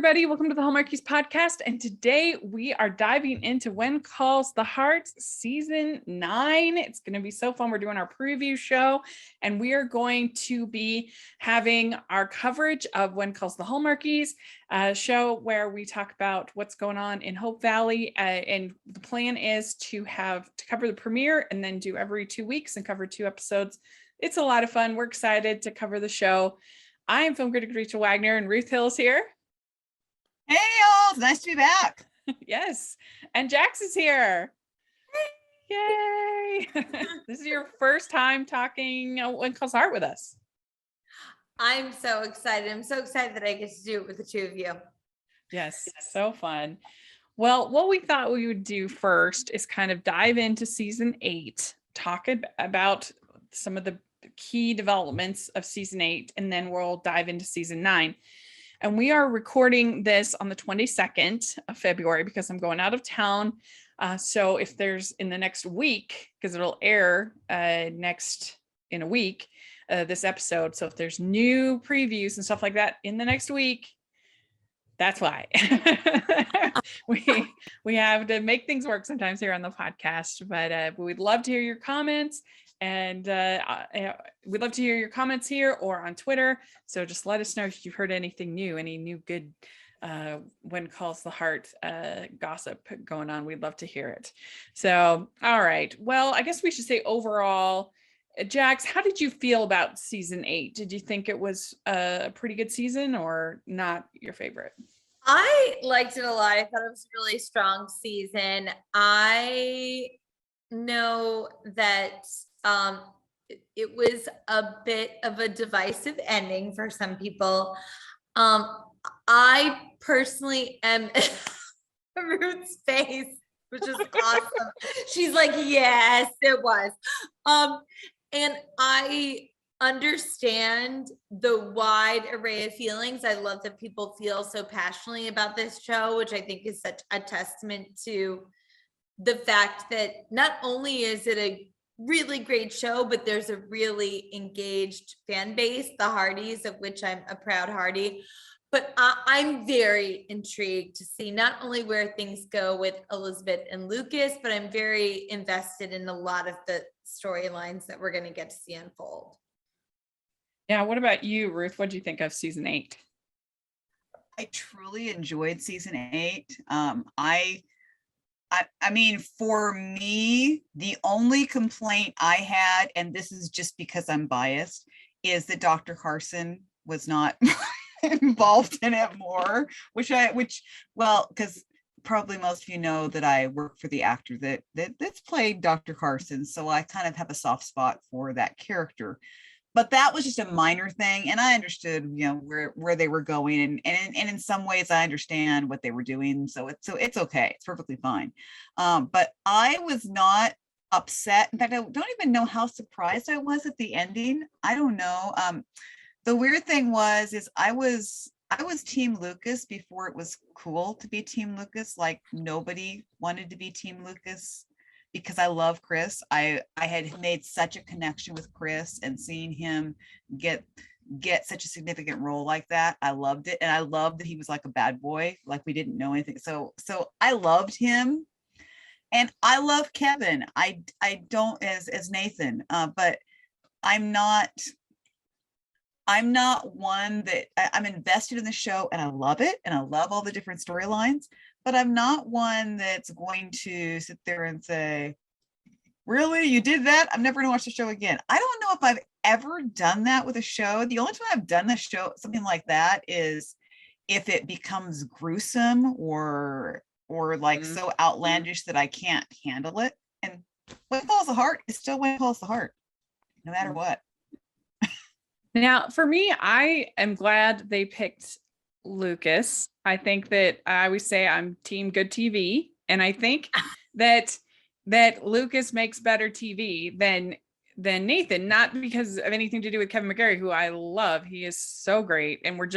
everybody. Welcome to the Hallmarkies podcast. And today we are diving into When Calls the Heart season 9. It's going to be so fun. We're doing our preview show, and we are going to be having our coverage of When Calls the Hallmarkies show, where we talk about what's going on in Hope Valley. And the plan is to cover the premiere and then do every 2 weeks and cover 2 episodes. It's a lot of fun. We're excited to cover the show. I am film critic Rachel Wagner, and Ruth Hill is here. Hey y'all, it's nice to be back. Yes, and Jax is here. Yay! This is your first time talking When Calls the Heart with us. I'm so excited. I'm so excited that I get to do it with the two of you. Yes, so fun. Well, what we thought we would do first is kind of dive into season 8, talk about some of the key developments of season 8, and then we'll dive into season 9. And we are recording this on the 22nd of February because I'm going out of town. So if there's in the next week, because it'll air next in a week, this episode. So if there's new previews and stuff like that in the next week, that's why. we have to make things work sometimes here on the podcast, but we'd love to hear your comments. And we'd love to hear your comments here or on Twitter. So just let us know if you've heard anything new, any new good When Calls the Heart gossip going on. We'd love to hear it. So, all right. Well, I guess we should say overall, Jax, how did you feel about season 8? Did you think it was a pretty good season or not your favorite? I liked it a lot. I thought it was a really strong season. I know that it was a bit of a divisive ending for some people. I personally am Ruth's face, which is awesome. She's like, yes, it was. And I understand the wide array of feelings. I love that people feel so passionately about this show, which I think is such a testament to the fact that not only is it a really great show, but there's a really engaged fan base, the Hearties, of which I'm a proud Heartie. But I'm very intrigued to see not only where things go with Elizabeth and Lucas, but I'm very invested in a lot of the storylines that we're going to get to see unfold. Yeah, what about you, Ruth? What do you think of season 8? I truly enjoyed season 8. I mean, for me, the only complaint I had, and this is just because I'm biased, is that Dr. Carson was not involved in it more, because probably most of you know that I work for the actor that's played Dr. Carson, so I kind of have a soft spot for that character. But that was just a minor thing, and I understood, where they were going, and in some ways I understand what they were doing, so it's okay, it's perfectly fine. But I was not upset. In fact, I don't even know how surprised I was at the ending. I don't know. The weird thing is I was Team Lucas before it was cool to be Team Lucas. Like, nobody wanted to be Team Lucas, because I love Chris. I had made such a connection with Chris, and seeing him get such a significant role like that, I loved it. And I loved that he was like a bad boy, like we didn't know anything. So I loved him, and I love Kevin. I don't as Nathan, but I'm not one that I'm invested in the show, and I love it, and I love all the different storylines. But I'm not one that's going to sit there and say, really, you did that? I'm never going to watch the show again. I don't know if I've ever done that with a show. The only time I've done the show, something like that, is if it becomes gruesome or like so outlandish that I can't handle it. And When Calls the Heart is still When Calls the Heart, no matter what. Now, for me, I am glad they picked Lucas. I think that I always say I'm team good TV, and I think that Lucas makes better TV than Nathan, not because of anything to do with Kevin McGarry, who I love. He is so great, and we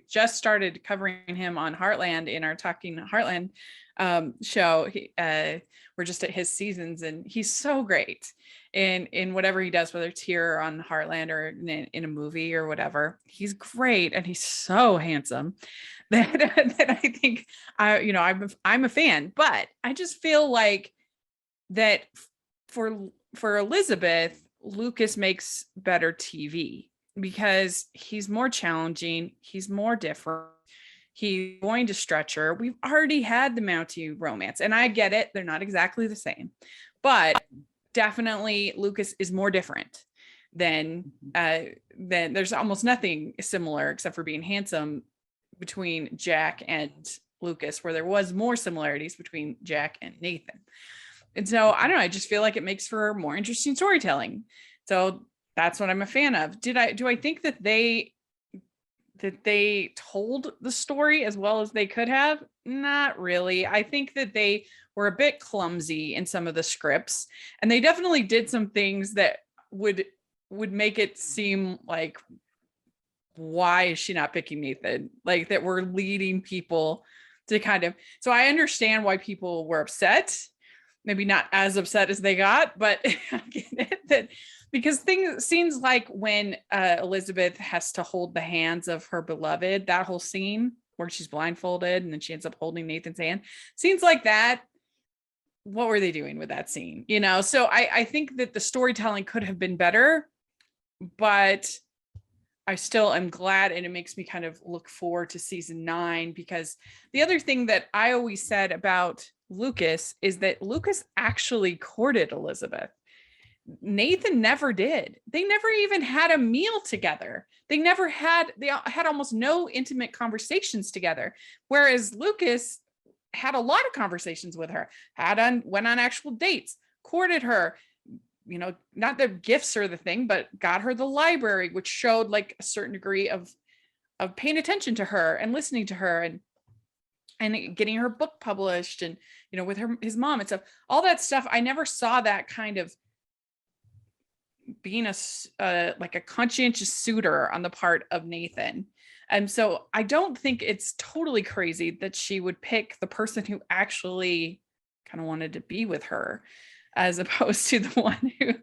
just started covering him on Heartland in our Talking Heartland show. We're just at his seasons, and he's so great in whatever he does, whether it's here or on Heartland or in a movie or whatever. He's great, and he's so handsome. that I think I'm a fan, but I just feel like that for Elizabeth, Lucas makes better TV because he's more challenging, he's more different. He's going to stretch her. We've already had the Mountie romance, and I get it, they're not exactly the same, but definitely Lucas is more different than there's almost nothing similar except for being handsome between Jack and Lucas, where there was more similarities between Jack and Nathan. And so I don't know, I just feel like it makes for more interesting storytelling. So that's what I'm a fan of. Do I think that they told the story as well as they could have? Not really. I think that they were a bit clumsy in some of the scripts, and they definitely did some things that would make it seem like, why is she not picking Nathan? Like that we're leading people to kind of, so I understand why people were upset, maybe not as upset as they got, but I get it, that because scenes like when Elizabeth has to hold the hands of her beloved, that whole scene where she's blindfolded and then she ends up holding Nathan's hand, scenes like that, what were they doing with that scene? So I think that the storytelling could have been better, but I still am glad, and it makes me kind of look forward to season 9, because the other thing that I always said about Lucas is that Lucas actually courted Elizabeth. Nathan never did. They never even had a meal together. They had almost no intimate conversations together. Whereas Lucas had a lot of conversations with her, went on actual dates, courted her, not that gifts are the thing, but got her the library, which showed like a certain degree of paying attention to her and listening to her, and getting her book published, and with his mom and stuff, all that stuff. I never saw that kind of being like a conscientious suitor on the part of Nathan. And so I don't think it's totally crazy that she would pick the person who actually kind of wanted to be with her, as opposed to the one who,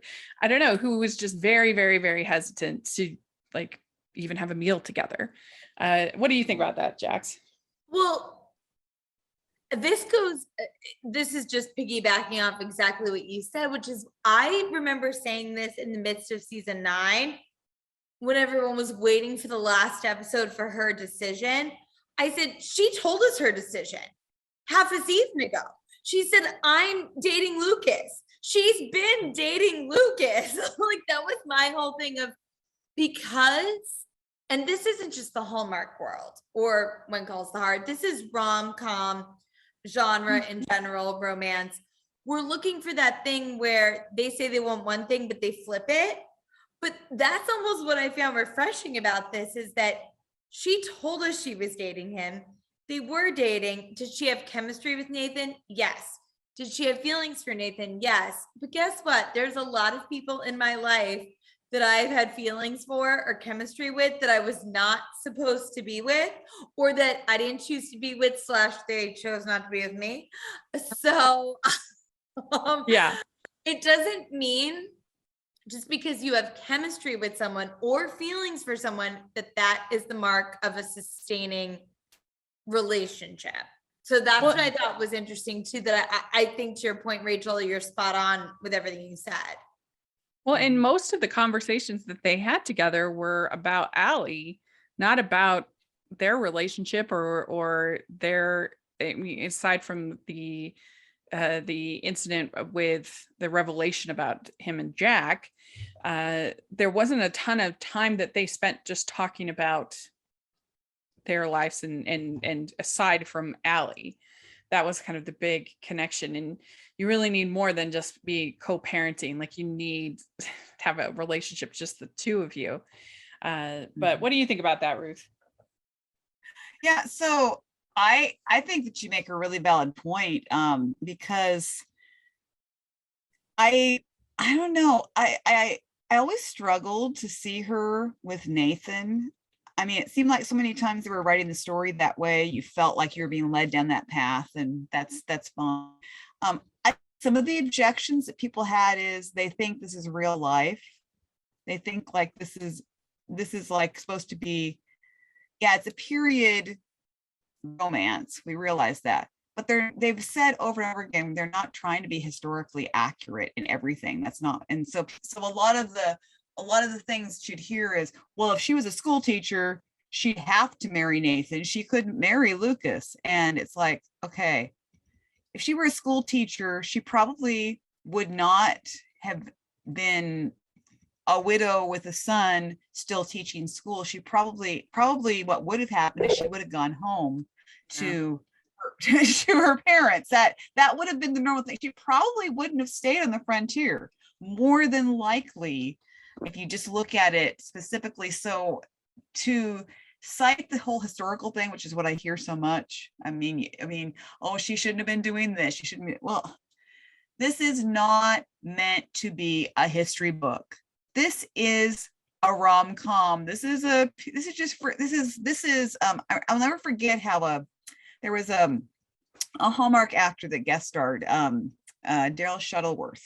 I don't know, who was just very, very, very hesitant to like even have a meal together. What do you think about that, Jax? Well, this is just piggybacking off exactly what you said, which is, I remember saying this in the midst of season 9, when everyone was waiting for the last episode for her decision. I said, she told us her decision half a season ago. She said, I'm dating Lucas. She's been dating Lucas. Like, that was my whole thing of, because, and this isn't just the Hallmark world or When Calls the Heart, this is rom-com genre in general, romance. We're looking for that thing where they say they want one thing, but they flip it. But that's almost what I found refreshing about this, is that she told us she was dating him. They were dating. Did she have chemistry with Nathan? Yes. Did she have feelings for Nathan? Yes. But guess what? There's a lot of people in my life that I've had feelings for or chemistry with that I was not supposed to be with, or that I didn't choose to be with / they chose not to be with me. So Yeah. It doesn't mean just because you have chemistry with someone or feelings for someone that is the mark of a sustaining relationship. So that's what I thought was interesting too, that I think, to your point, Rachel, you're spot on with everything you said. Well, and most of the conversations that they had together were about Allie, not about their relationship or their, I mean, aside from the incident with the revelation about him and Jack, there wasn't a ton of time that they spent just talking about their lives, and aside from Allie, that was kind of the big connection. And you really need more than just be co-parenting. Like, you need to have a relationship, just the two of you. But what do you think about that, Ruth? Yeah, so I think that you make a really valid point, because I don't know, I always struggled to see her with Nathan. I mean, it seemed like so many times they were writing the story that way. You felt like you were being led down that path, and that's fine. Some of the objections that people had is they think this is real life. They think like this is like supposed to be, yeah, it's a period romance. We realize that. But they've said over and over again, they're not trying to be historically accurate in everything. That's not. And so a lot of the things you'd hear is, well, if she was a school teacher, she'd have to marry Nathan. She couldn't marry Lucas. And it's like, okay, if she were a school teacher, she probably would not have been a widow with a son still teaching school. She probably what would have happened is she would have gone home to her parents. That would have been the normal thing. She probably wouldn't have stayed on the frontier, more than likely, if you just look at it specifically. So to cite the whole historical thing, which is what I hear so much. I mean, oh, she shouldn't have been doing this. She shouldn't be. Well, this is not meant to be a history book. This is a rom-com. I'll never forget how there was a Hallmark actor that guest starred, Daryl Shuttleworth,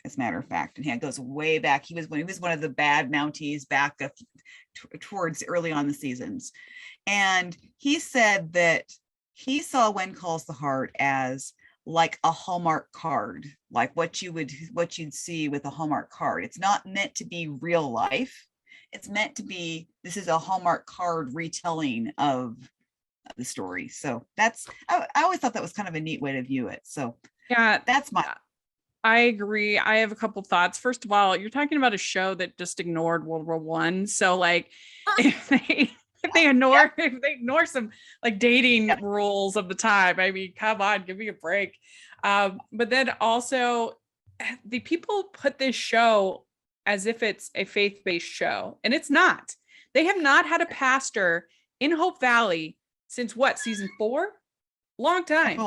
as a matter of fact, and he goes way back. He was one of the bad Mounties back towards early on the seasons, and he said that he saw When Calls the Heart as like a Hallmark card, like what you'd see with a Hallmark card. It's not meant to be real life. It's meant to be, this is a Hallmark card retelling of the story. So I always thought that was kind of a neat way to view it. So yeah, I agree. I have a couple thoughts. First of all, you're talking about a show that just ignored World War One. So like if they ignore some like dating rules of the time, I mean, come on, give me a break. But then also the people put this show as if it's a faith-based show, and it's not. They have not had a pastor in Hope Valley since what, season 4? Long time.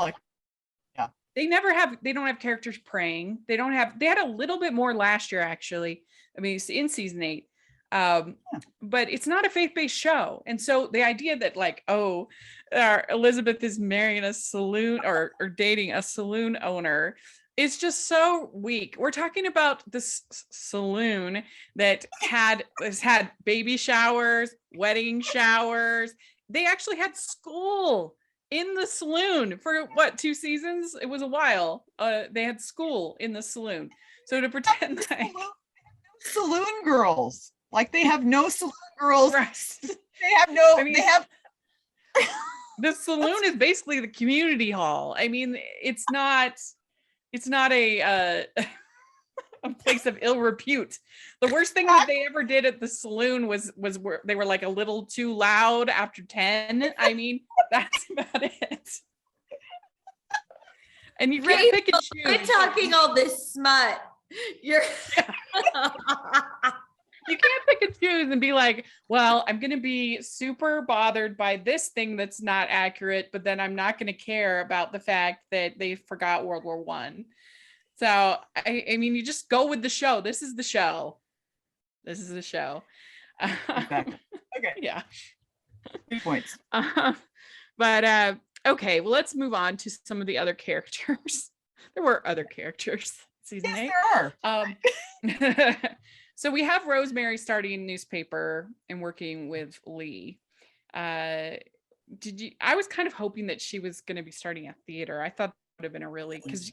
They don't have characters praying. They had a little bit more last year, actually. I mean, it's in season 8. But it's not a faith-based show. And so the idea that like, Elizabeth is marrying a saloon or dating a saloon owner is just so weak. We're talking about this saloon that has had baby showers, wedding showers. They actually had school in the saloon for what, 2 seasons? It was a while. They had school in the saloon. So to pretend like saloon girls, like they have no saloon girls. Right. They have no. I mean, they have. The saloon is basically the community hall. I mean, it's not a a place of ill repute. The worst thing that they ever did at the saloon was where they were like a little too loud after 10. I mean, that's about it. And you really pick and choose. You're talking all this smut. You can't pick and choose and be like, well, I'm going to be super bothered by this thing that's not accurate, but then I'm not going to care about the fact that they forgot World War One. So, I mean, you just go with the show. This is the show. Exactly. Okay. Yeah. 2 points. But okay, well, let's move on to some of the other characters. There were other characters. Season 8. There are. So we have Rosemary starting a newspaper and working with Lee. I was kind of hoping that she was going to be starting a theater. I thought that would have been because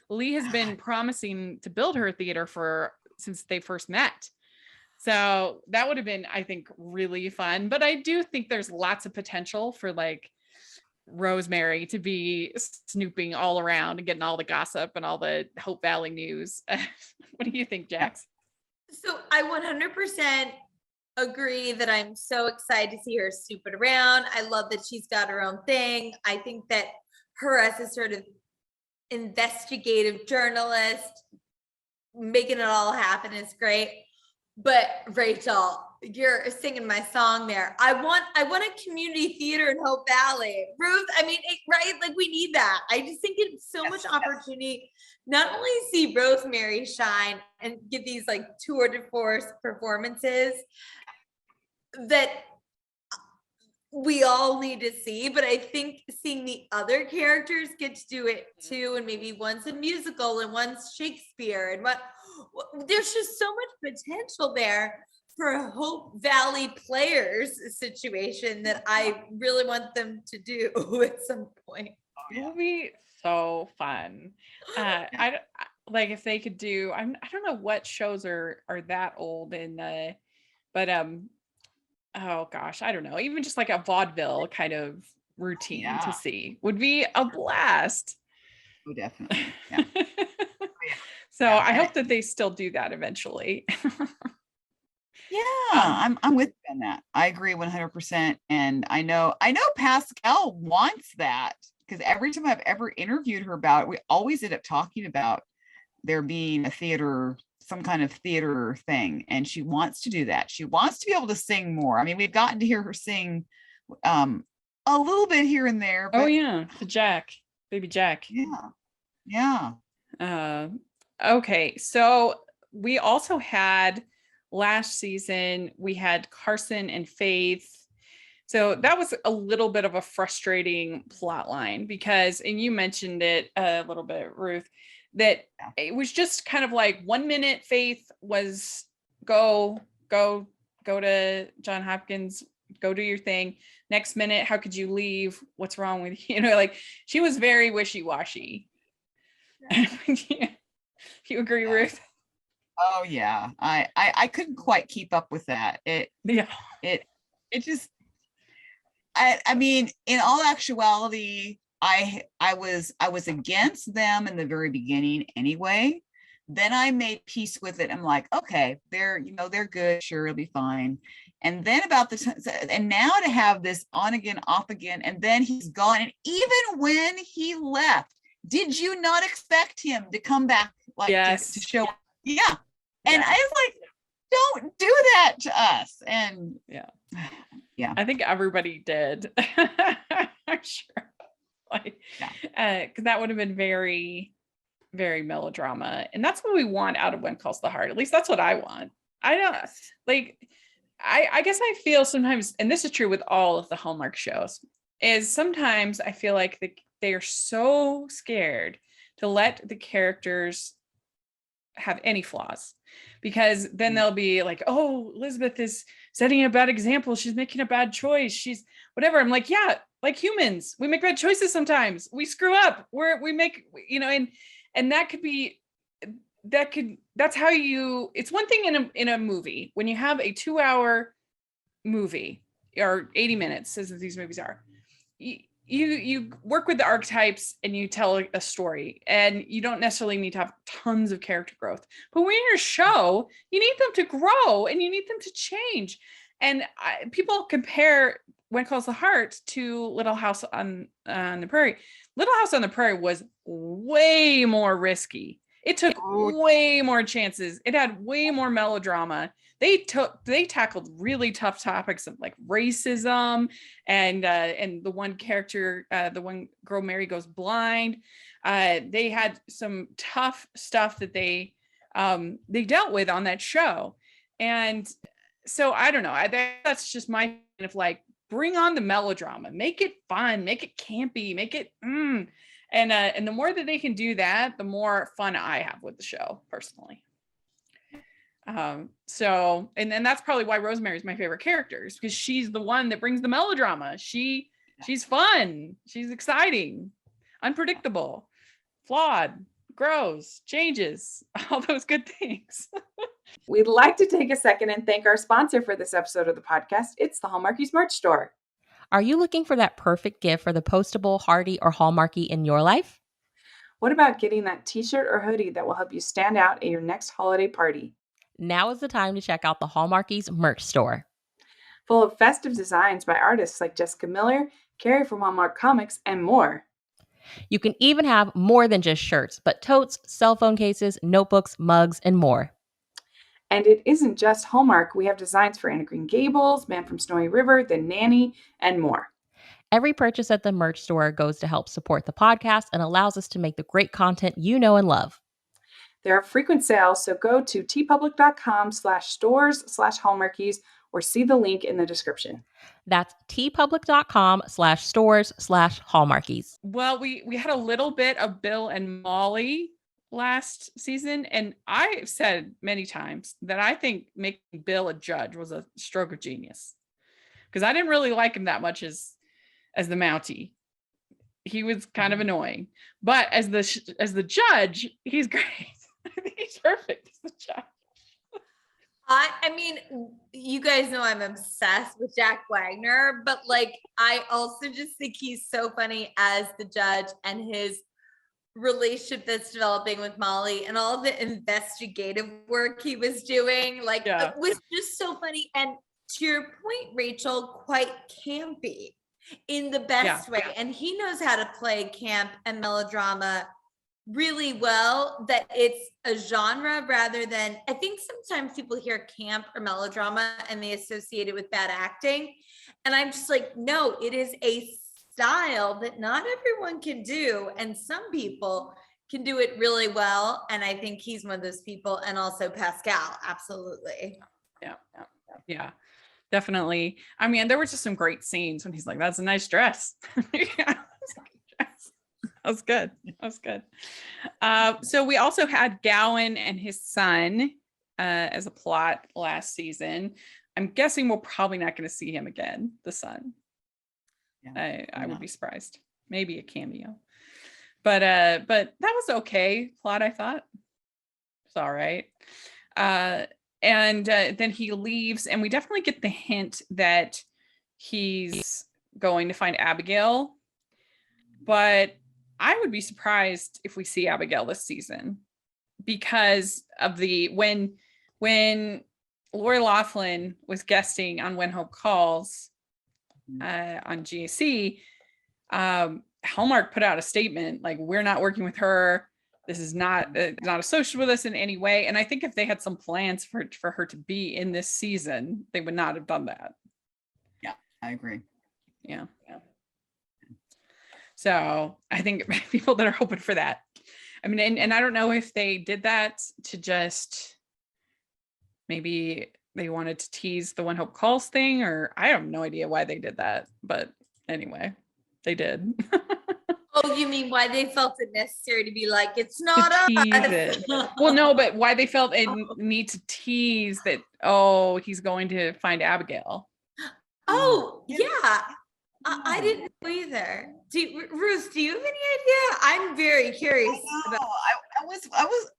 Lee has been promising to build her theater since they first met. So that would have been, I think, really fun. But I do think there's lots of potential for like Rosemary to be snooping all around and getting all the gossip and all the Hope Valley news. What do you think, Jax? So I 100% agree that I'm so excited to see her snooping around. I love that she's got her own thing. I think that her as a sort of investigative journalist, making it all happen is great. But Rachel, you're singing my song there. I want a community theater in Hope Valley. Ruth, I mean, right? Like we need that. I just think it's so much opportunity, not only see Rosemary shine and give these like tour de force performances that we all need to see, but I think seeing the other characters get to do it too, and maybe one's a musical and one's Shakespeare, and there's just so much potential there. for Hope Valley Players situation that I really want them to do at some point. It will be so fun. I like if they could do. I don't know what shows are that old but oh gosh, I don't know. Even just like a vaudeville kind of routine to see would be a blast. Oh, definitely. Yeah. So I hope that they still do that eventually. Yeah, I'm with you on that. I agree 100%. And I know Pascal wants that, because every time I've ever interviewed her about it, we always end up talking about there being some kind of theater thing. And she wants to do that. She wants to be able to sing more. I mean, we've gotten to hear her sing a little bit here and there. But, oh yeah, baby Jack. Yeah. Okay, so we also had last season, we had Carson and Faith. So that was a little bit of a frustrating plot line because, and you mentioned it a little bit, Ruth, that it was just kind of like 1 minute Faith was go to John Hopkins, go do your thing. Next minute, how could you leave? What's wrong with you? Like she was very wishy-washy. You agree, Ruth? Oh yeah. I couldn't quite keep up with that. It just, I mean, in all actuality, I was against them in the very beginning anyway. Then I made peace with it. I'm like, okay, they're good, sure, it'll be fine. And then about the time, and now to have this on again, off again, and then he's gone. And even when he left, did you not expect him to come back, like to show? Yeah. And I was like, don't do that to us. And yeah, I think everybody did. I'm sure. Like, because that would have been very, very melodrama. And that's what we want out of When Calls the Heart. At least that's what I want. I don't like, I guess I feel sometimes, and this is true with all of the Hallmark shows, is sometimes I feel like they are so scared to let the characters have any flaws, because then they'll be like, oh, Elizabeth is setting a bad example, she's making a bad choice, she's whatever. I'm like, yeah, like humans, we make bad choices sometimes, we screw up, we make, and that's how it's one thing in a movie when you have a 2-hour movie or 80 minutes as these movies are. You work with the archetypes and you tell a story, and you don't necessarily need to have tons of character growth. But when you're a show, you need them to grow and you need them to change. And people compare When Calls the Heart to Little House on the Prairie. Little House on the Prairie was way more risky. It took way more chances. It had way more melodrama. They tackled really tough topics of like racism and the one character, the one girl, Mary, goes blind. They had some tough stuff that they dealt with on that show. And so I don't know. That's just my kind of like, bring on the melodrama, make it fun, make it campy, make it and the more that they can do that, the more fun I have with the show personally. So and that's probably why Rosemary is my favorite character, is because she's the one that brings the melodrama. She's fun, she's exciting, unpredictable, flawed, grows, changes, all those good things. We'd like to take a second and thank our sponsor for this episode of the podcast. It's the Hallmarkies merch store. Are you looking for that perfect gift for the postable, Heartie, or Hallmarkie in your life? What about getting that t-shirt or hoodie that will help you stand out at your next holiday party? Now is the time to check out the Hallmarkies merch store. Full of festive designs by artists like Jessica Miller, Carrie from Hallmark Comics, and more. You can even have more than just shirts, but totes, cell phone cases, notebooks, mugs, and more. And it isn't just Hallmark. We have designs for Anna Green Gables, Man from Snowy River, The Nanny, and more. Every purchase at the merch store goes to help support the podcast and allows us to make the great content you know and love. There are frequent sales, so go to tpublic.com/stores/Hallmarkies or see the link in the description. That's tpublic.com/stores/Hallmarkies. Well, we had a little bit of Bill and Molly last season, and I've said many times that I think making Bill a judge was a stroke of genius, because I didn't really like him that much as the Mountie. He was kind of annoying, but as the judge, he's great. I think he's perfect as the judge. I mean, you guys know I'm obsessed with Jack Wagner, but like, I also just think he's so funny as the judge, and his relationship that's developing with Molly and all the investigative work he was doing, like, it was just so funny. And to your point, Rachel, quite campy in the best way. And he knows how to play camp and melodrama really well, that it's a genre rather than, I think sometimes people hear camp or melodrama and they associate it with bad acting. And I'm just like, no, it is a style that not everyone can do. And some people can do it really well. And I think he's one of those people. And also Pascal, absolutely. Yeah, definitely. I mean, there were just some great scenes when he's like, that's a nice dress. That was good. So we also had Gowan and his son as a plot last season. I'm guessing we're probably not going to see him again, the son. I would be surprised. Maybe a cameo. But that was okay plot, I thought. It's all right. And then he leaves, and we definitely get the hint that he's going to find Abigail. But I would be surprised if we see Abigail this season, because of when Lori Loughlin was guesting on When Hope Calls on GAC, Hallmark put out a statement like, we're not working with her. This is not associated with us in any way. And I think if they had some plans for her to be in this season, they would not have done that. Yeah, I agree. Yeah. So I think people that are hoping for that. I mean, and I don't know if they did that to just, maybe they wanted to tease the When Hope Calls thing, or I have no idea why they did that. But anyway, they did. Oh, you mean why they felt it necessary to be like, it's not us? Well, no, but why they felt a need to tease that, oh, he's going to find Abigail. Oh, yeah. I didn't know either. Ruth, do you have any idea? I'm very curious.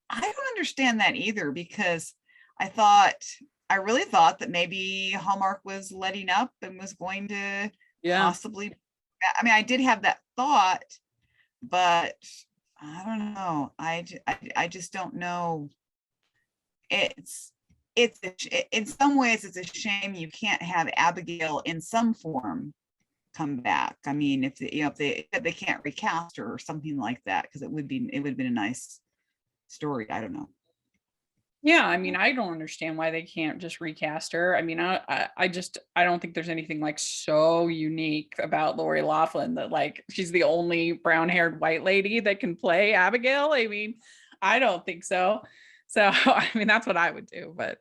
I don't understand that either, because I really thought that maybe Hallmark was letting up and was going to possibly, I mean, I did have that thought, but I don't know. I just don't know. It's in some ways it's a shame you can't have Abigail in some form come back. I mean, if they can't recast her or something like that, because it would have been a nice story. I don't know. Yeah, I mean, I don't understand why they can't just recast her. I mean, I don't think there's anything like so unique about Lori Loughlin that like she's the only brown-haired white lady that can play Abigail. I mean, I don't think so. So I mean, that's what I would do. But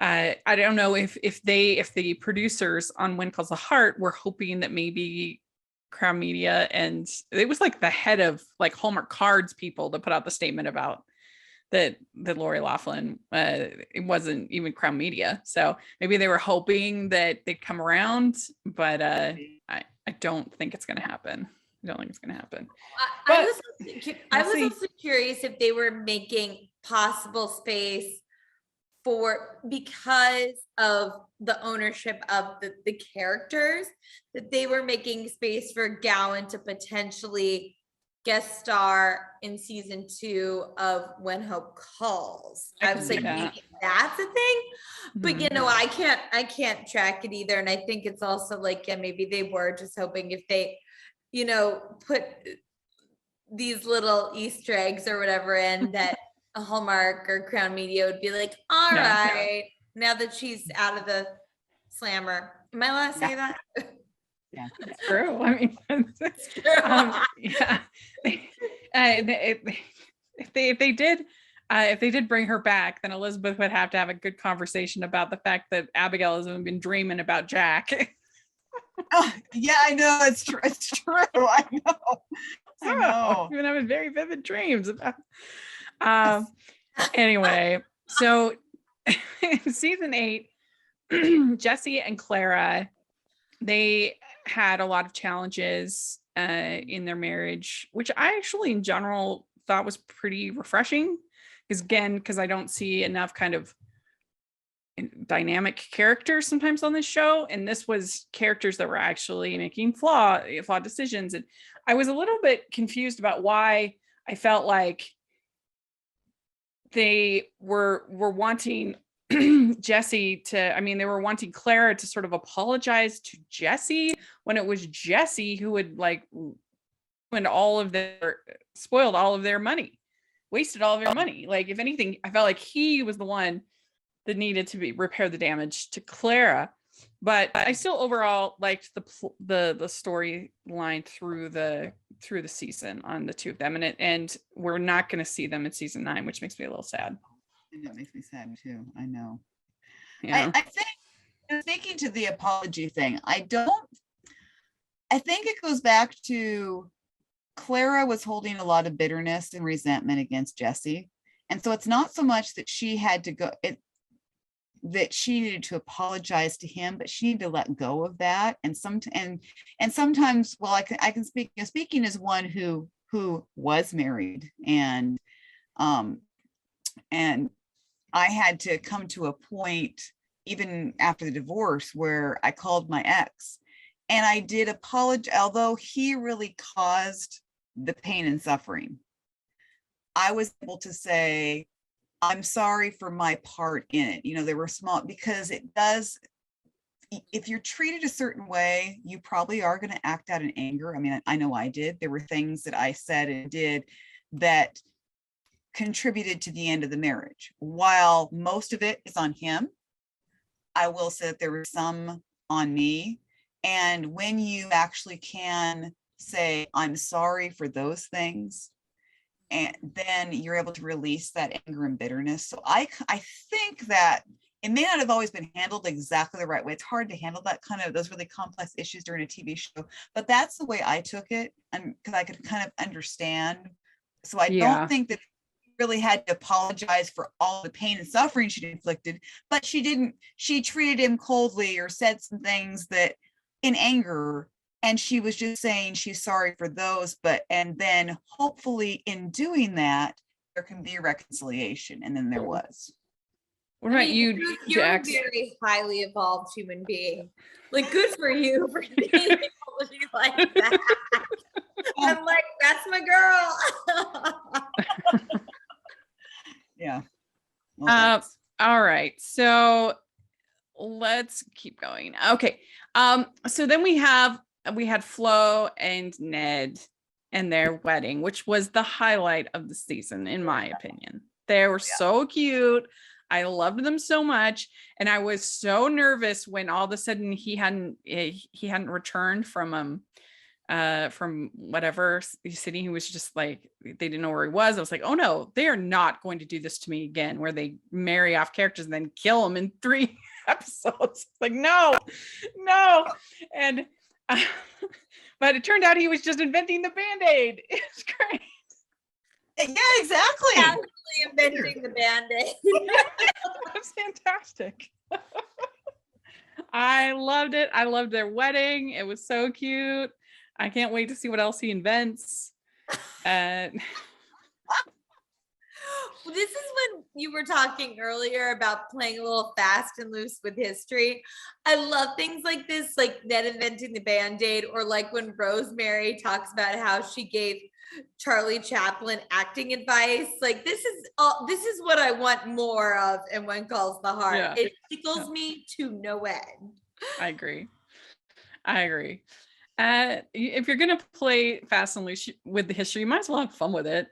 I don't know if the producers on When Calls the Heart were hoping that maybe Crown Media, and it was like the head of like Hallmark Cards people to put out the statement about that Lori Loughlin, it wasn't even Crown Media. So maybe they were hoping that they'd come around, but I don't think it's going to happen. I don't think it's going to happen. I was also curious if they were making possible space because of the ownership of the characters, that they were making space for Gowan to potentially guest star in season 2 of When Hope Calls. I was like, maybe that's a thing, but you know, I can't track it either. And I think it's also like, yeah, maybe they were just hoping if they, you know, put these little Easter eggs or whatever in that a Hallmark or Crown Media would be like, all right, now that she's out of the slammer. Am I allowed to say that? Yeah, it's true. I mean, it's true. If they did bring her back, then Elizabeth would have to have a good conversation about the fact that Abigail has been dreaming about Jack. Yeah, I know. It's true. It's true. I know. I've been having very vivid dreams about. Anyway, so season 8, Jesse and Clara, they had a lot of challenges in their marriage, which I actually in general thought was pretty refreshing, because I don't see enough kind of dynamic characters sometimes on this show, and this was characters that were actually making flawed decisions. And I was a little bit confused about why I felt like they were wanting Jesse to, they were wanting Clara to sort of apologize to Jesse when it was Jesse who would spoiled all of their money, wasted all of their money. Like, if anything, I felt like he was the one that needed to repair the damage to Clara. But I still overall liked the storyline through the season on the two of them, and we're not going to see them in season 9, which makes me a little sad. And it makes me sad too. I know. Yeah. I think, speaking to the apology thing, I think it goes back to Clara was holding a lot of bitterness and resentment against Jesse, and so it's not so much that she had to go that she needed to apologize to him, but she needed to let go of that. And sometimes, well, I can speak, speaking as one who was married, and I had to come to a point even after the divorce where I called my ex, and I did apologize, although he really caused the pain and suffering. I was able to say, I'm sorry for my part in it. They were small, because it does, if you're treated a certain way, you probably are going to act out in anger. I know I did. There were things that I said and did that contributed to the end of the marriage. While most of it is on him, I will say that there was some on me. And when you actually can say, I'm sorry for those things, and then you're able to release that anger and bitterness. So I think that it may not have always been handled exactly the right way. It's hard to handle those really complex issues during a TV show, but that's the way I took it, and because I could kind of understand. So I don't think that really had to apologize for all the pain and suffering she inflicted, but she treated him coldly or said some things that in anger, and she was just saying she's sorry for those, and then hopefully in doing that, there can be a reconciliation. And then there was. What about you, You're Jax? a very highly evolved human being. Like, good for you for being able to be like that. I'm like, that's my girl. Yeah. Well, all right. So let's keep going. Okay. So then we had Flo and Ned and their wedding, which was the highlight of the season, in my opinion. They were so cute. I loved them so much, and I was so nervous when all of a sudden he hadn't returned from whatever city. He was just like, they didn't know where he was. I was like, oh no, they are not going to do this to me again, where they marry off characters and then kill them in 3 episodes. Like, no. And but it turned out he was just inventing the Band-Aid. It's great. yeah, exactly. Actually inventing the Band-Aid. That's fantastic. I loved it. I loved their wedding. It was so cute. I can't wait to see what else he invents. This is when you were talking earlier about playing a little fast and loose with history. I love things like this, like Ned inventing the Band-Aid, or like when Rosemary talks about how she gave Charlie Chaplin acting advice. Like, this is what I want more of in When Calls the Heart. Yeah. It tickles me to no end. I agree. If you're gonna play fast and loose with the history, you might as well have fun with it.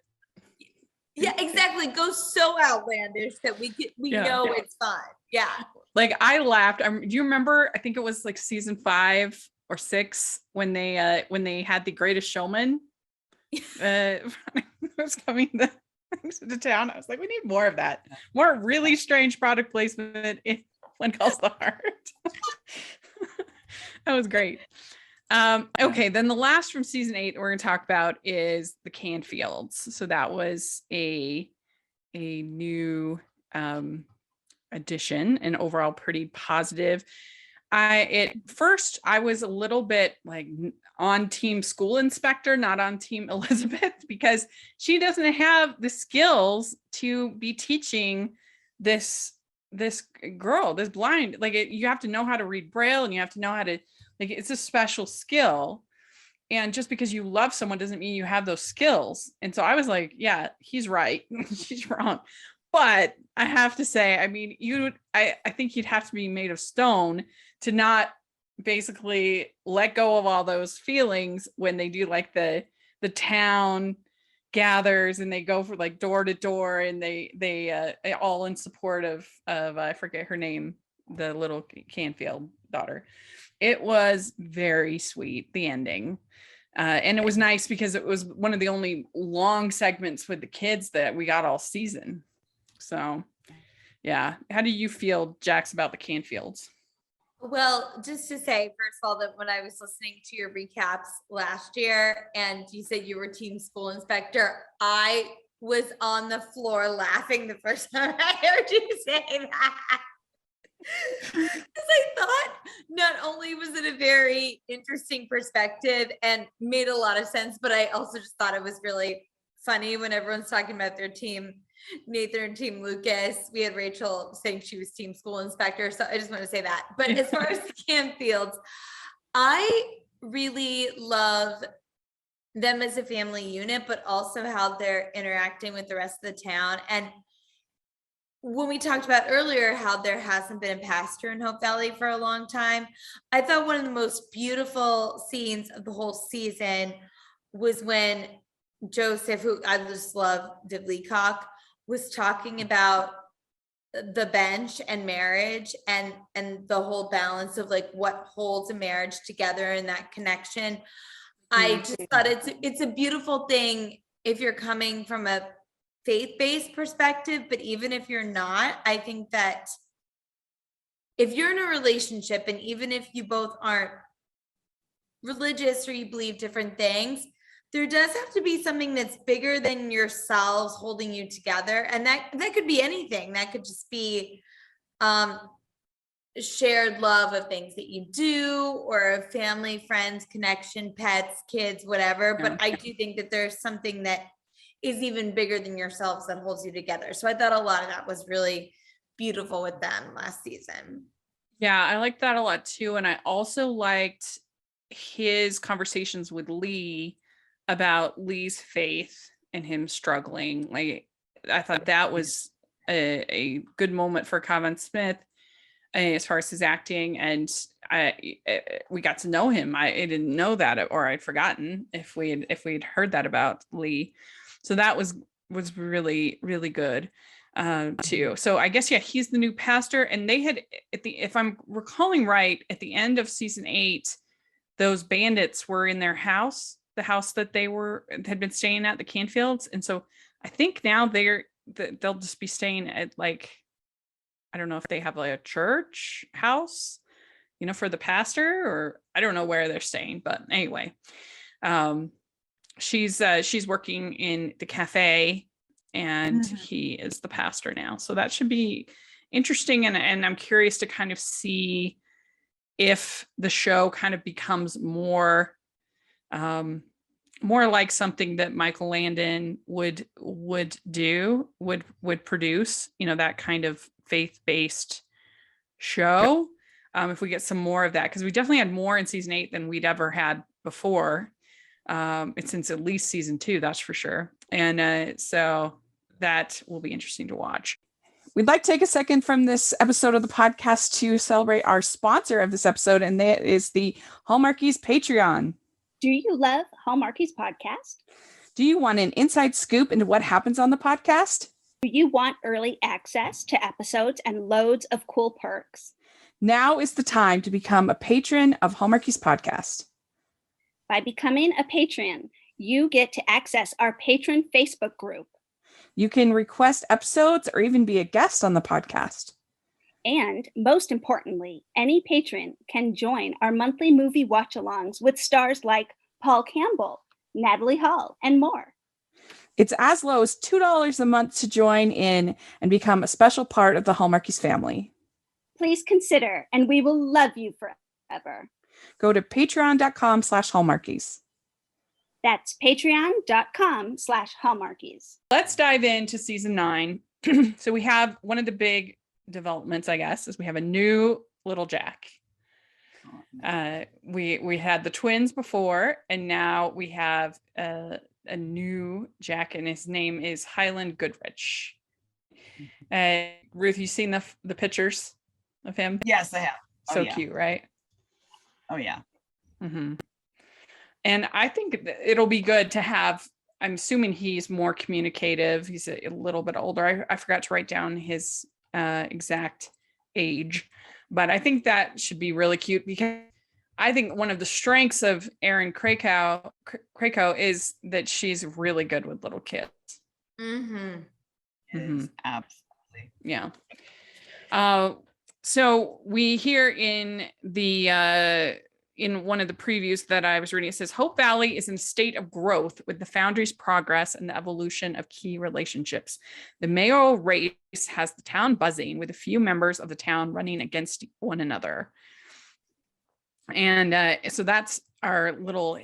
Yeah, exactly. Go so outlandish that we know it's fun. Yeah. Like, I laughed. Do you remember? I think it was like season 5 or 6 when they had the Greatest Showman. Was coming to town. I was like, we need more of that. More really strange product placement in When Calls the Heart. That was great. Okay, then the last from season 8 we're going to talk about is the Canfields. So that was a a new addition, and overall pretty positive. At first I was a little bit like on team school inspector, not on team Elizabeth, because she doesn't have the skills to be teaching this girl, this blind, like you have to know how to read Braille, and you have to know how to, like, it's a special skill. And just because you love someone doesn't mean you have those skills. And so I was like, yeah, he's right. She's wrong. But I have to say, I mean, I think you'd have to be made of stone to not basically let go of all those feelings when they do like the town gathers and they go for like door to door, and they all in support of I forget her name, the little Canfield daughter. It was very sweet, the ending. And it was nice because it was one of the only long segments with the kids that we got all season. So yeah. How do you feel, Jax, about the Canfields? Well, just to say, first of all, that when I was listening to your recaps last year and you said you were team school inspector, I was on the floor laughing the first time I heard you say that. Because I thought not only was it a very interesting perspective and made a lot of sense, but I also just thought it was really funny when everyone's talking about their team, Nathan and team Lucas. We had Rachel saying she was team school inspector. So I just want to say that. But as far as the Canfields, I really love them as a family unit, but also how they're interacting with the rest of the town. And when we talked about earlier how there hasn't been a pastor in Hope Valley for a long time, I thought one of the most beautiful scenes of the whole season was when Joseph, who I just love, Viv Leacock, was talking about the bench and marriage and the whole balance of like what holds a marriage together and that connection. I just thought it's a beautiful thing if you're coming from a faith-based perspective, but even if you're not, I think that if you're in a relationship and even if you both aren't religious or you believe different things, there does have to be something that's bigger than yourselves holding you together. And that could be anything. That could just be shared love of things that you do, or a family, friends, connection, pets, kids, whatever. But I do think that there's something that is even bigger than yourselves that holds you together. So I thought a lot of that was really beautiful with them last season. Yeah, I liked that a lot too. And I also liked his conversations with Lee about Lee's faith and him struggling. Like, I thought that was a good moment for Kevin Smith as far as his acting. And we got to know him. I didn't know that, or I'd forgotten if we'd heard that about Lee. So that was really, really good too. So I guess, yeah, he's the new pastor. And they had, if I'm recalling right, at the end of season 8, those bandits were in their house, the house that they had been staying at, the Canfields. And so I think now they'll just be staying at, like, I don't know if they have like a church house, for the pastor, or I don't know where they're staying, but anyway, she's working in the cafe and he is the pastor now. So that should be interesting. And I'm curious to kind of see if the show kind of becomes more like something that Michael Landon would produce, that kind of faith-based show. If we get some more of that, because we definitely had more in season 8 than we'd ever had before. It's since at least season 2, that's for sure. And so that will be interesting to watch. We'd like to take a second from this episode of the podcast to celebrate our sponsor of this episode, and that is the Hallmarkies Patreon. Do you love Hallmarkies podcast? Do you want an inside scoop into what happens on the podcast? Do you want early access to episodes and loads of cool perks? Now is the time to become a patron of Hallmarkies podcast. By becoming a patron, you get to access our patron Facebook group. You can request episodes or even be a guest on the podcast. And most importantly, any patron can join our monthly movie watch-alongs with stars like Paul Campbell, Natalie Hall, and more. It's as low as $2 a month to join in and become a special part of the Hallmarkies family. Please consider, and we will love you forever. Go to patreon.com/Hallmarkies. That's patreon.com/Hallmarkies. Let's dive into season 9. So we have one of the big developments, I guess, is we have a new little Jack. We had the twins before, and now we have a new Jack, and his name is Highland Goodrich. Ruth, you seen the pictures of him? Yes, I have. So yeah. cute, right? Oh yeah. Mm-hmm. And I think it'll be good to have, I'm assuming he's more communicative. He's a little bit older. I forgot to write down his exact age, but I think that should be really cute, because I think one of the strengths of Erin Krakow is that she's really good with little kids. Mm-hmm. Yes, absolutely. Yeah. So we hear in the in one of the previews that I was reading, it says Hope Valley is in a state of growth with the Foundry's progress and the evolution of key relationships. The mayoral race has the town buzzing, with a few members of the town running against one another. And so that's our little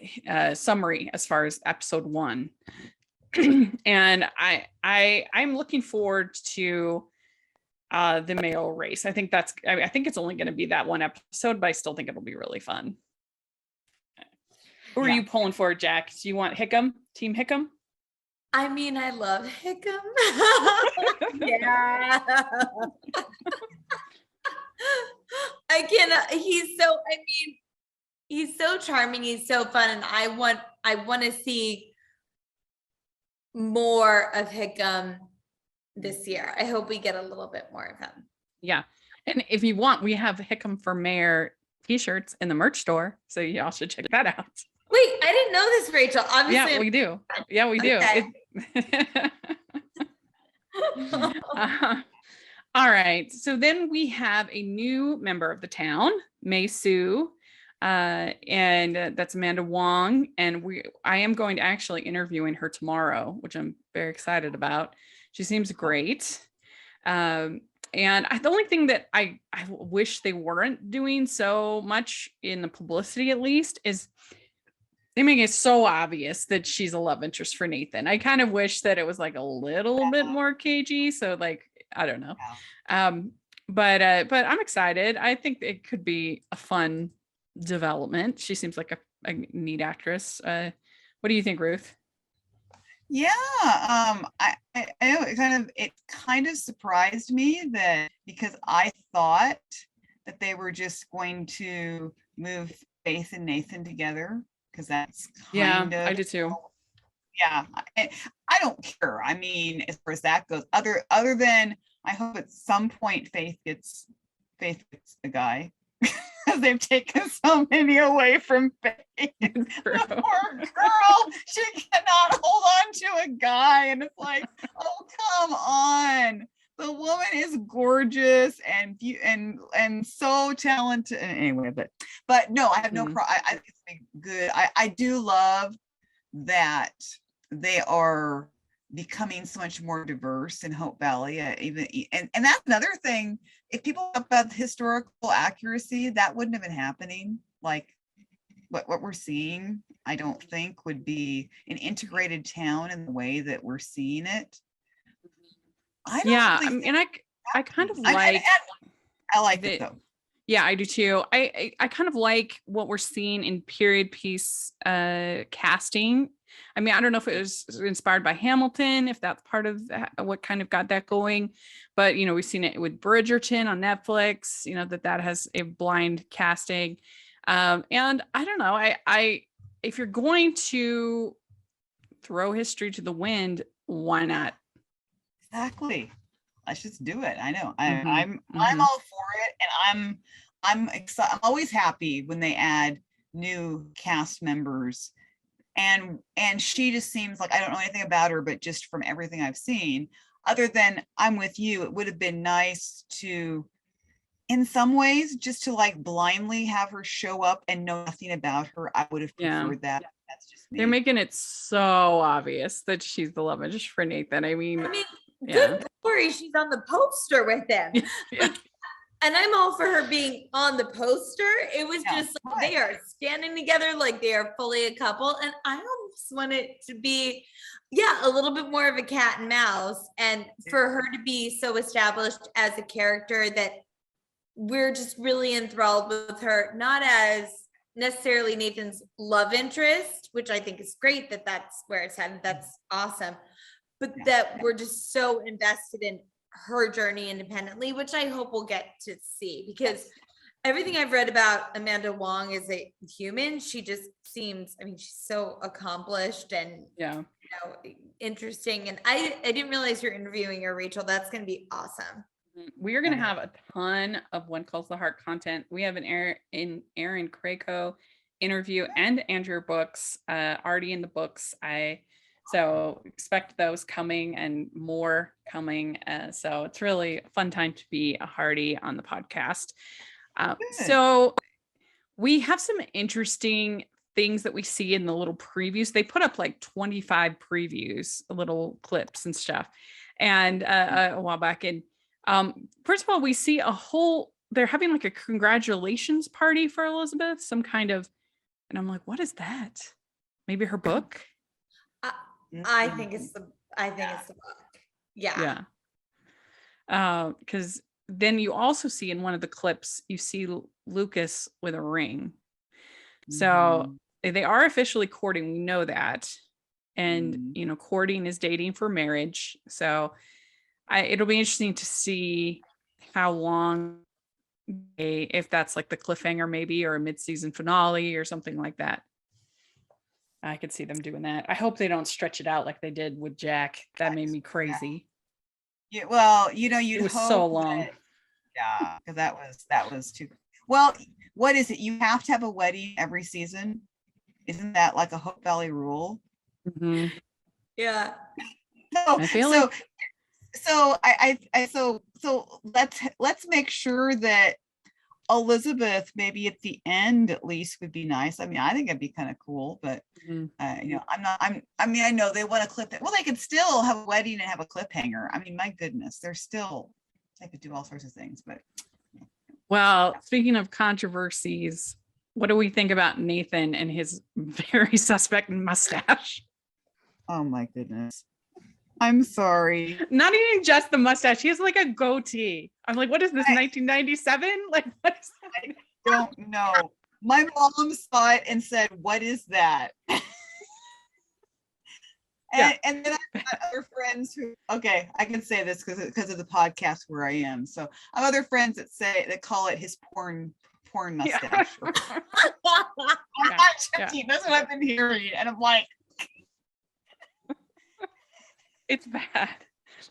summary as far as episode 1. And I'm looking forward to the male race. I think it's only going to be that one episode, but I still think it'll be really fun. Who are you pulling for, Jack? Do you want Hickam? Team Hickam? I mean, I love Hickam. Yeah. I cannot, he's so charming. He's so fun. And I want to see more of Hickam this year. I hope we get a little bit more of him. Yeah. And if you want, we have Hickam for Mayor t-shirts in the merch store. So y'all should check that out. Wait, I didn't know this, Rachel. Obviously, Yeah, we do. Yeah, we do. Okay. All right. So then we have a new member of the town, Mei Su, and that's Amanda Wong. And I am going to actually interviewing her tomorrow, which I'm very excited about. She seems great. And the only thing that I wish they weren't doing so much in the publicity, at least, is they make it so obvious that she's a love interest for Nathan. I kind of wish that it was like a little bit more cagey. So like, I don't know. But I'm excited. I think it could be a fun development. She seems like a neat actress. What do you think, Ruth? Yeah, I know it kind of surprised me that, because I thought that they were just going to move Faith and Nathan together, because that's kind of, I do too. Yeah, I don't care. I mean, as far as that goes, other than I hope at some point Faith gets a guy. Because they've taken so many away from Faith. The poor girl, she cannot hold on to a guy, and it's like, oh, come on. The woman is gorgeous and so talented. Anyway, but no, I have no problem. I think it's good. I do love that they are becoming so much more diverse in Hope Valley. And that's another thing. If people talk about the historical accuracy, that wouldn't have been happening. Like what we're seeing, I don't think would be an integrated town in the way that we're seeing it. I kind of like. I like it though. Yeah, I do too. I kind of like what we're seeing in period piece casting. I mean, I don't know if it was inspired by Hamilton, if that's part of what kind of got that going, but we've seen it with Bridgerton on Netflix. That has a blind casting, and I don't know. I if you're going to throw history to the wind, why not? Exactly. Let's just do it. I know. I'm all for it, and I'm excited. I'm always happy when they add new cast members. And she just seems like, I don't know anything about her, but just from everything I've seen, other than I'm with you, it would have been nice to, in some ways, just to like blindly have her show up and know nothing about her. I would have preferred that. That's just They're me. making it so obvious that she's the love interest for Nathan. I mean, yeah. good glory, she's on the poster with him. Yeah. Like, and I'm all for her being on the poster. It was Yeah, just like they are standing together like they are fully a couple. And I almost want it to be, a little bit more of a cat and mouse. And for her to be so established as a character that we're just really enthralled with her, not as necessarily Nathan's love interest, which I think is great that that's where it's headed. That's awesome. But that we're just so invested in her journey independently, which I hope we'll get to see, because everything I've read about Amanda Wong as a human, she just seems, I mean, she's so accomplished and interesting. And I didn't realize you're interviewing her, Rachel. That's going to be awesome. We are going to have a ton of One Calls the Heart content. We have an Erin Krakow interview and Andrew books already in the books. So expect those coming and more coming. So it's really a fun time to be a Heartie on the podcast. So we have some interesting things that we see in the little previews. They put up like 25 previews, little clips and stuff, and a while back. And first of all, we see they're having like a congratulations party for Elizabeth, some kind of, and I'm like, what is that? Maybe her book? I think it's the book. Yeah. Because then you also see in one of the clips, you see Lucas with a ring. So they are officially courting. We know that. And, courting is dating for marriage. So it'll be interesting to see how long, if that's like the cliffhanger maybe, or a mid-season finale or something like that. I could see them doing that. I hope they don't stretch it out like they did with Jack. That made me crazy. Yeah, well, you'd It was hope so long. Because that was too. Well, what is it? You have to have a wedding every season. Isn't that like a Hope Valley rule? Mm-hmm. Yeah. So let's make sure that Elizabeth, maybe at the end at least, would be nice. I mean, I think it'd be kind of cool, but I know they want to clip it. Well, they could still have a wedding and have a cliffhanger. I mean, my goodness, they could do all sorts of things, but. Well, speaking of controversies, what do we think about Nathan and his very suspect mustache? Oh my goodness. I'm sorry. Not even just the mustache. He has like a goatee. I'm like, what is this, 1997? Like, what is that? I don't know. My mom saw it and said, what is that? And then I've got other friends who, okay, I can say this because of the podcast where I am. So I have other friends that call it his porn mustache. I'm not joking. That's what I've been hearing. And I'm like, it's bad.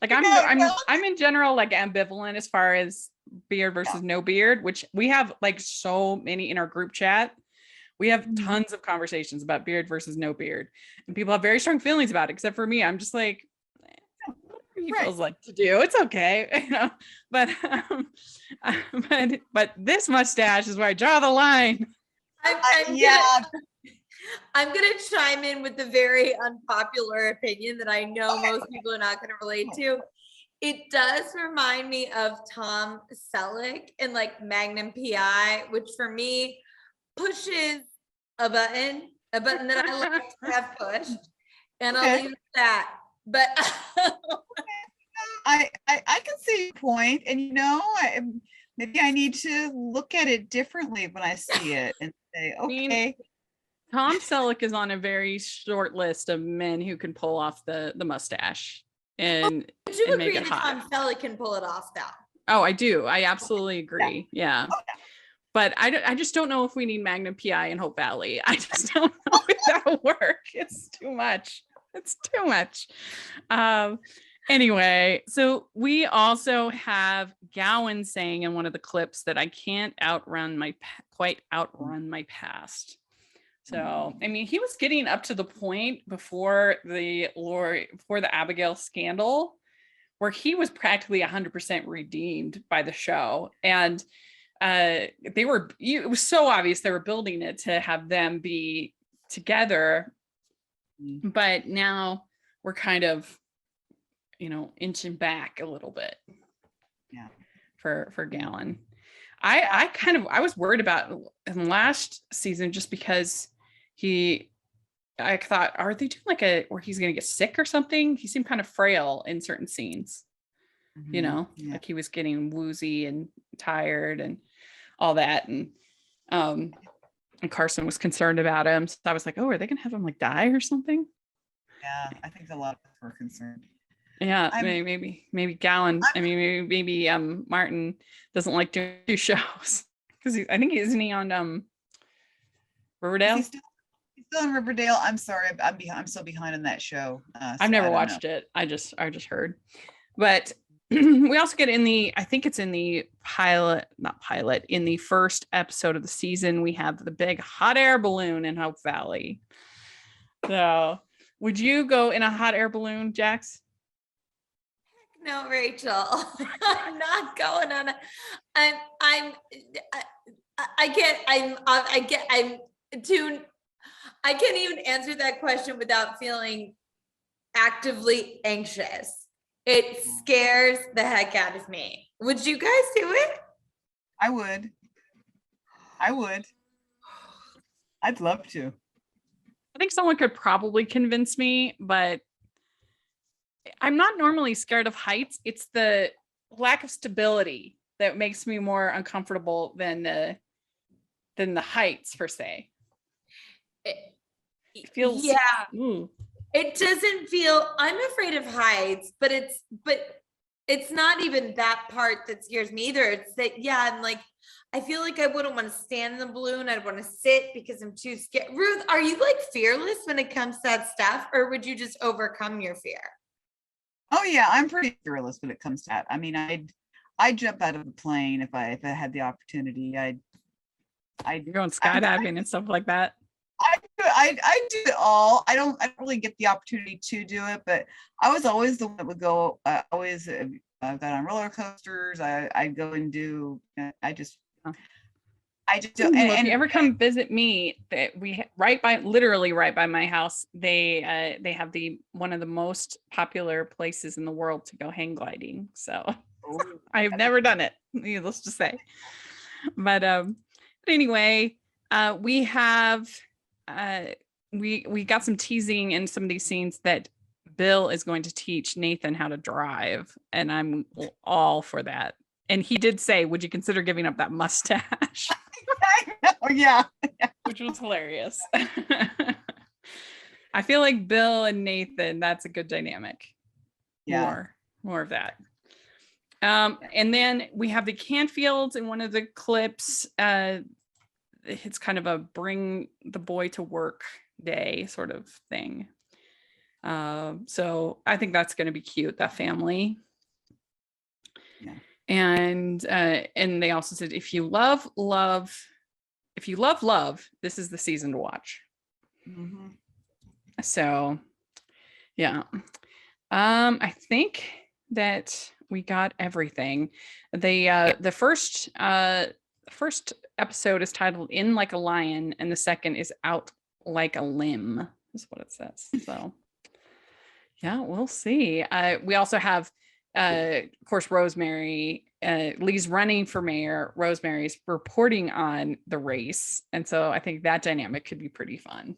Like I'm in general like ambivalent as far as beard versus no beard, which we have like so many in our group chat. We have tons of conversations about beard versus no beard, and people have very strong feelings about it. Except for me, I'm just like, whatever he feels like to do, it's okay, But but this mustache is where I draw the line. I'm gonna chime in with the very unpopular opinion that I know most people are not gonna relate to. It does remind me of Tom Selleck in like Magnum PI, which for me pushes a button that I like to have pushed, and I'll leave that. But I can see your point, and maybe I need to look at it differently when I see it and say, okay. Tom Selleck is on a very short list of men who can pull off the mustache and make it hot. Tom Selleck can pull it off, though. Oh, I do. I absolutely agree. Yeah. But I just don't know if we need Magnum PI in Hope Valley. I just don't know if that'll work. It's too much. Anyway, so we also have Gowan saying in one of the clips that I can't quite outrun my past. So, I mean, he was getting up to the point before the Abigail scandal where he was practically 100% redeemed by the show. And it was so obvious they were building it to have them be together, Mm. but now we're kind of, inching back a little bit. Yeah. For Gowan. I was worried about in last season just because I thought, are they doing like where he's gonna get sick or something? He seemed kind of frail in certain scenes, Yeah. like he was getting woozy and tired and all that. And Carson was concerned about him. So I was like, oh, are they gonna have him like die or something? Yeah, I think a lot of us were concerned. Yeah, I'm- maybe Gowan. Maybe Martin doesn't like doing 2 shows because I think isn't he on Riverdale? He's still in Riverdale. I'm sorry, I'm so behind on that show. I've never watched it. I just heard, but we also get I think it's in the in the first episode of the season, we have the big hot air balloon in Hope Valley. So, would you go in a hot air balloon, Jax? No, Rachel, I'm not going on. I can't even answer that question without feeling actively anxious. It scares the heck out of me. Would you guys do it? I would. I'd love to. I think someone could probably convince me, but I'm not normally scared of heights. It's the lack of stability that makes me more uncomfortable than the heights per se. It feels It doesn't feel. I'm afraid of heights, but it's not even that part that scares me either. It's that I'm like, I feel like I wouldn't want to stand in the balloon. I'd want to sit because I'm too scared. Ruth, are you like fearless when it comes to that stuff, or would you just overcome your fear? Oh yeah, I'm pretty fearless when it comes to that. I mean, I'd jump out of a plane if I had the opportunity. You're going skydiving and stuff like that. I do it all. I don't really get the opportunity to do it, but I was always the one that would go. Always got on roller coasters. I go and do. I just do. If you ever come visit me, that we literally right by my house, they have one of the most popular places in the world to go hang gliding. So I've never done it, needless to say. But anyway, we have we got some teasing in some of these scenes that Bill is going to teach Nathan how to drive, and I'm all for that. And he did say, would you consider giving up that mustache? Yeah. Which was hilarious. I feel like Bill and Nathan, that's a good dynamic. Yeah. More of that. And then we have the Canfields in one of the clips. It's kind of a bring the boy to work day sort of thing. So I think that's going to be cute, that family. Yeah. And they also said, if you love love, this is the season to watch. Mm-hmm. So yeah. I think that we got everything. The first episode is titled In Like a Lion, and the second is Out Like a Limb, is what it says. So yeah, we'll see. We also have of course, Rosemary, Lee's running for mayor. Rosemary's reporting on the race. And so I think that dynamic could be pretty fun.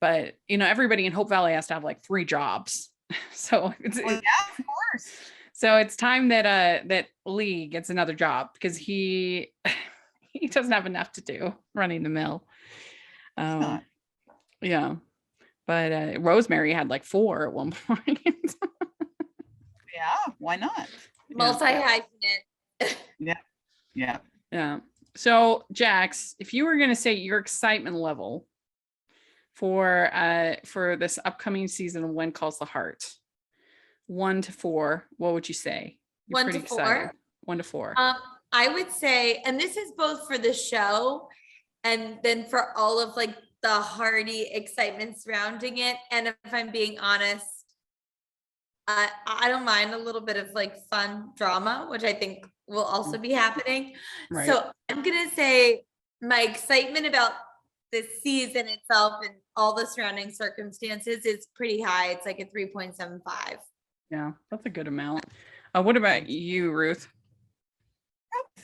But, everybody in Hope Valley has to have like 3 jobs. So yeah, of course. So it's time that Lee gets another job, because he doesn't have enough to do running the mill. Yeah. But Rosemary had like 4 at one point. Yeah, why not? Multi-hyphenate. Yeah. So Jax, if you were going to say your excitement level for this upcoming season of When Calls the Heart, 1 to 4, what would you say? You're 1 to 4. Excited. 1 to 4. I would say, and this is both for the show and then for all of like the hearty excitement surrounding it. And if I'm being honest, I don't mind a little bit of like fun drama, which I think will also be happening. Right. So I'm going to say my excitement about the season itself and all the surrounding circumstances is pretty high. It's like a 3.75. Yeah, that's a good amount. What about you, Ruth?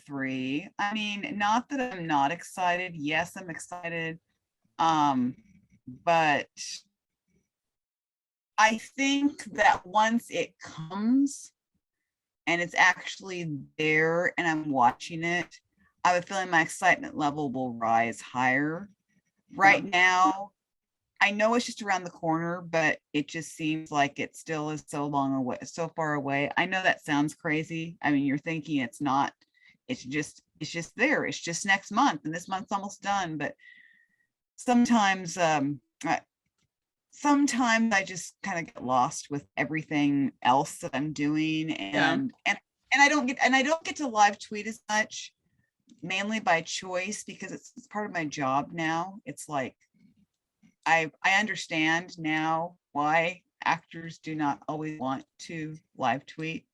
3. I mean, not that I'm not excited. Yes, I'm excited. But I think that once it comes and it's actually there and I'm watching it, I have a feeling my excitement level will rise higher. Right now, I know it's just around the corner, but it just seems like it still is so long away, so far away. I know that sounds crazy. I mean, you're thinking it's not, it's just there. It's just next month and this month's almost done. But sometimes I just kind of get lost with everything else that I'm doing, and I don't get to live tweet as much, mainly by choice, because it's part of my job now. It's like I understand now why actors do not always want to live tweet,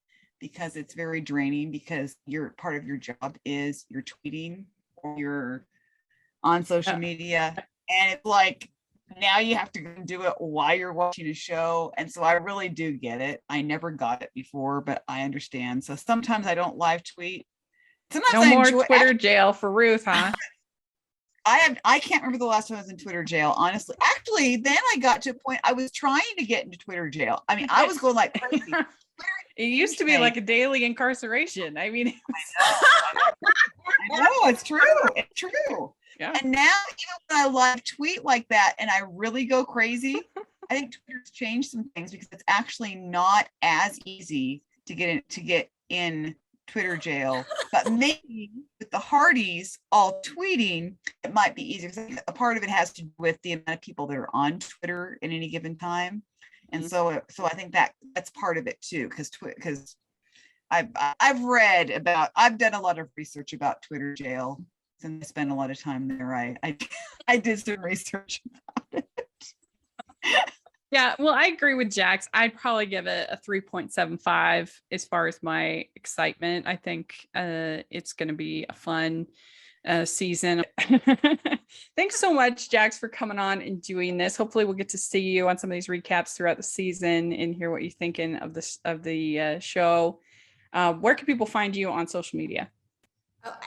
because it's very draining, because your part of your job is you're tweeting or you're on social media, and it's like now you have to go and do it while you're watching a show. And so I really do get it. I never got it before, but I understand. So sometimes I don't live tweet. Sometimes No more Twitter jail for Ruth, huh? I can't remember the last time I was in Twitter jail, honestly. Actually, then I got to a point I was trying to get into Twitter jail. I mean, I was going like crazy. It used to be like a daily incarceration. I mean, I know, it's true. It's true. Yeah. And now, even when I live tweet like that and I really go crazy, I think Twitter's changed some things, because it's actually not as easy to get in Twitter jail. But maybe with the Hearties all tweeting, it might be easier. A part of it has to do with the amount of people that are on Twitter at any given time. And so I think that's part of it too, because I've done a lot of research about Twitter jail, and I spent a lot of time there. I did some research about it. Yeah, well, I agree with Jax. I'd probably give it a 3.75 as far as my excitement. I think it's going to be a fun season. Thanks so much, Jax, for coming on and doing this. Hopefully we'll get to see you on some of these recaps throughout the season and hear what you're thinking of the show. Where can people find you on social media?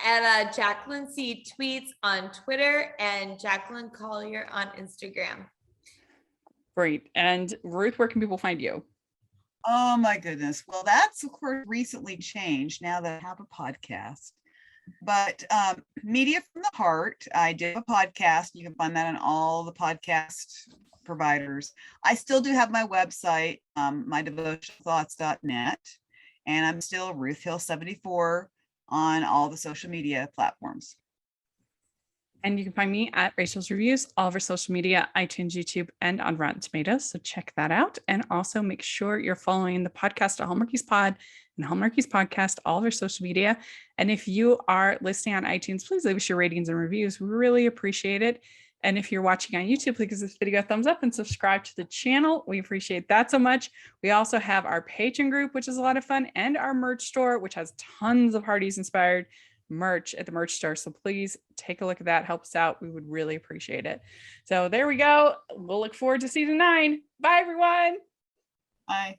At Jacqueline C Tweets on Twitter and Jacqueline Collier on Instagram. Great. And Ruth, where can people find you? Oh my goodness. Well, that's of course recently changed now that I have a podcast. But Media from the Heart, I did a podcast. You can find that on all the podcast providers. I still do have my website, mydevotionalthoughts.net, and I'm still Ruth Hill 74 on all the social media platforms. And you can find me at Rachel's Reviews, all of our social media, iTunes, YouTube, and on Rotten Tomatoes. So check that out. And also make sure you're following the podcast at Hallmarkies Pod and Hallmarkies Podcast, all of our social media. And if you are listening on iTunes, please leave us your ratings and reviews. We really appreciate it. And if you're watching on YouTube, please give this video a thumbs up and subscribe to the channel. We appreciate that so much. We also have our Patreon group, which is a lot of fun, and our merch store, which has tons of Hearties inspired merch at the merch store. So please take a look at that. Help us out. We would really appreciate it. So there we go. We'll look forward to season 9. Bye, everyone. Bye.